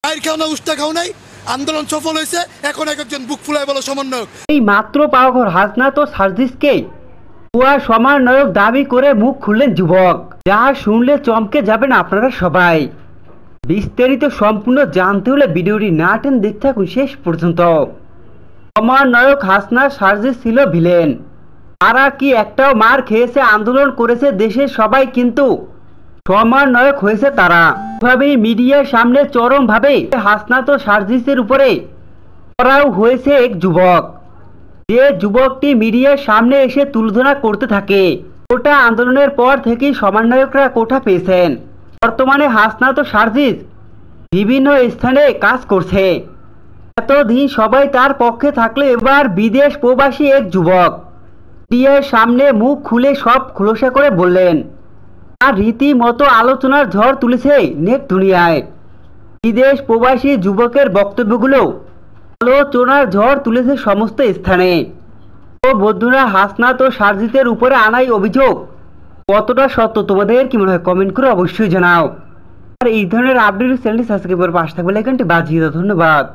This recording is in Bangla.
আইর খাও না উস্তা খাও নাই, আন্দোলন সফল হয়েছে, এখন এক একজন বুক ফুলায় বলো সমন্বয়ক। এই মাত্র পাওয়া হাসনাত ও সার্জিসকে ভুয়া সমন্বয়ক দাবি করে মুখ খুললেন যুবক, যা শুনলে চমকে যাবেন আপনারা সবাই। বিস্তারিত সম্পূর্ণ জানতে হলে ভিডিওটি না টেনে দেখতে থাকুন শেষ পর্যন্ত। সমন্বয়ক হাসনা সার্জিস ছিল ভিলেন, তারা কি একটাও মার খেয়েছে, আন্দোলন করেছে দেশের সবাই, কিন্তু সমন্বয়ক হয়েছে তারা। এভাবেই মিডিয়ার সামনে চরমভাবে হাসনাত ও সার্জিসের উপরে চড়াও হয়েছে এক যুবক, যে যুবকটি মিডিয়ার সামনে এসে তুলধনা করতে থাকে কোটা আন্দোলনের পর থেকেই সমন্বয়করা কোটা পেয়েছেন। বর্তমানে হাসনাত ও সার্জিস বিভিন্ন স্থানে কাজ করছে। এতদিন সবাই তার পক্ষে থাকলে এবার বিদেশ প্রবাসী এক যুবক মিডিয়ার সামনে মুখ খুলে সব খোলসা করে বললেন। আর রীতিমতো আলোচনার ঝড় তুলেছে নেট দুনিয়ায়। বিদেশ প্রবাসী যুবকের বক্তব্যগুলো আলোচনার ঝড় তুলেছে সমস্ত স্থানে। তো বন্ধুরা, হাসনাত ও সার্জিসের উপরে আনাই অভিযোগ কতটা সত্য তোমাদের কি মনে হয় কমেন্ট করে অবশ্যই জানাও। আর এই ধরনের আপডেট চ্যানেলটি সাবস্ক্রাইব করে পাশে থাকবে, লাইকনটি বাজিয়ে দাও। ধন্যবাদ।